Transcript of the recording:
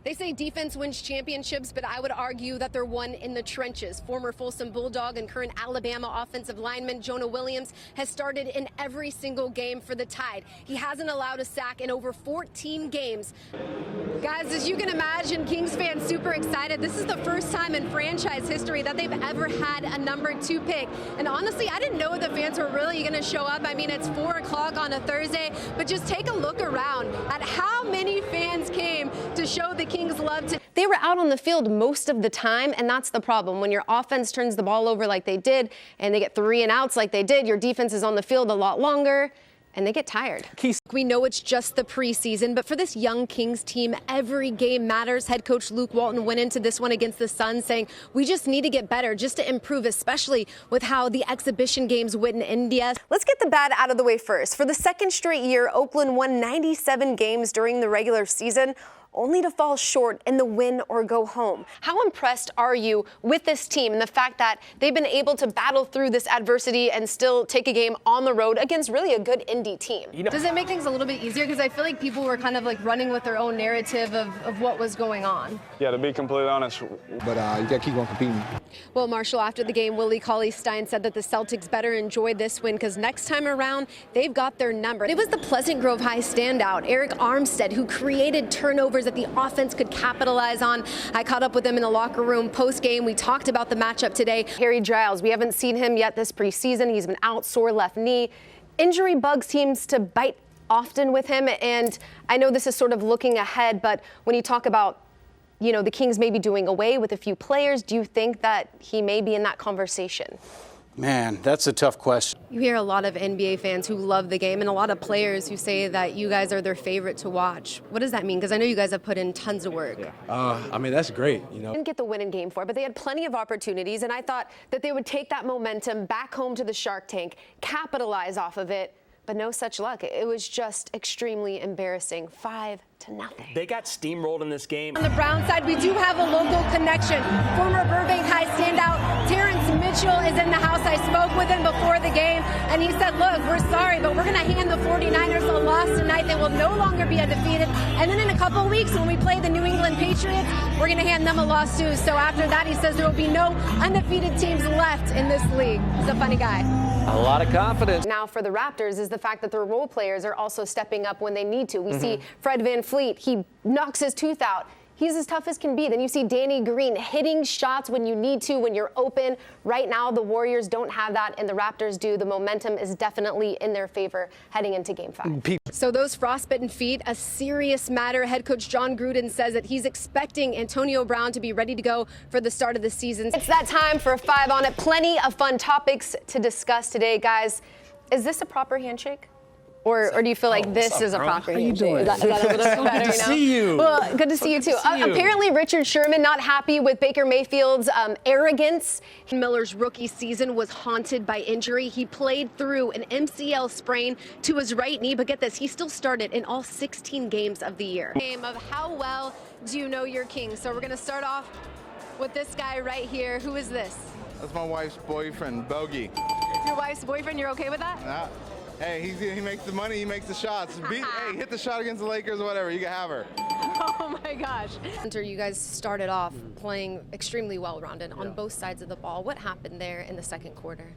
They say defense wins championships, but I would argue that they're won in the trenches. Former Folsom Bulldog and current Alabama offensive lineman Jonah Williams has started in every single game for the Tide. He hasn't allowed a sack in over 14 games. Guys, as you can imagine, Kings fans super excited. This is the first time in franchise history that they've ever had a number 2 pick. And honestly, I didn't know the fans were really going to show up. I mean, it's 4 o'clock on a Thursday, but just take a look around at how many fans came to show the Kings love. They were out on the field most of the time, and that's the problem. When your offense turns the ball over like they did, and they get 3 and outs like they did, your defense is on the field a lot longer, and they get tired. We know it's just the preseason, but for this young Kings team, every game matters. Head coach Luke Walton went into this one against the Suns saying, we just need to get better, just to improve, especially with how the exhibition games went in India. Let's get the bad out of the way first. For the second straight year, Oakland won 97 games during the regular season, only to fall short in the win or go home. How impressed are you with this team and the fact that they've been able to battle through this adversity and still take a game on the road against really a good Indy team? Does it make things a little bit easier? Because I feel like people were kind of like running with their own narrative of what was going on. Yeah, to be completely honest. But you got to keep on competing. Well, Marshall, after the game, Willie Cauley-Stein said that the Celtics better enjoy this win because next time around, they've got their number. It was the Pleasant Grove High standout, Eric Armstead, who created turnovers that the offense could capitalize on. I caught up with him in the locker room post-game. We talked about the matchup today. Harry Giles, we haven't seen him yet this preseason. He's been out, sore left knee. Injury bug seems to bite often with him, and I know this is sort of looking ahead, but when you talk about the Kings maybe doing away with a few players, do you think that he may be in that conversation? Man, that's a tough question. You hear a lot of NBA fans who love the game and a lot of players who say that you guys are their favorite to watch. What does that mean? Because I know you guys have put in tons of work. I mean, that's great, Didn't get the win in Game 4, but they had plenty of opportunities, and I thought that they would take that momentum back home to the Shark Tank, capitalize off of it, but no such luck. It was just extremely embarrassing. 5-0. They got steamrolled in this game. On the Brown side, we do have a local connection. Former Burbank High standout Terrence Mitchell is in the house. I spoke with him before the game, and he said, look, we're sorry, but we're going to hand the 49ers a loss tonight. They will no longer be undefeated. And then in a couple weeks, when we play the New England Patriots, we're going to hand them a loss too. So after that, he says there will be no undefeated teams left in this league. He's a funny guy. A lot of confidence. Now for the Raptors is the fact that their role players are also stepping up when they need to. We see Fred VanVleet, he knocks his tooth out. He's as tough as can be. Then you see Danny Green hitting shots when you need to, when you're open. Right now, the Warriors don't have that, and the Raptors do. The momentum is definitely in their favor heading into Game 5. So those frostbitten feet, a serious matter. Head coach John Gruden says that he's expecting Antonio Brown to be ready to go for the start of the season. It's that time for a 5 on it. Plenty of fun topics to discuss today, guys. Is this a proper handshake? Or do you feel like this is a proper handshake? Is that a little bit better? Good to see you. Well, good to see you too. Apparently, Richard Sherman not happy with Baker Mayfield's arrogance. Miller's rookie season was haunted by injury. He played through an MCL sprain to his right knee, but get this, he still started in all 16 games of the year. Game of how well do you know your King? So we're going to start off with this guy right here. Who is this? That's my wife's boyfriend, Bogey. Your wife's boyfriend? You're okay with that? Nah. Hey, he makes the money, he makes the shots. Hey, hit the shot against the Lakers or whatever, you can have her. Oh my gosh. Hunter, you guys started off playing extremely well-rounded on both sides of the ball. What happened there in the second quarter?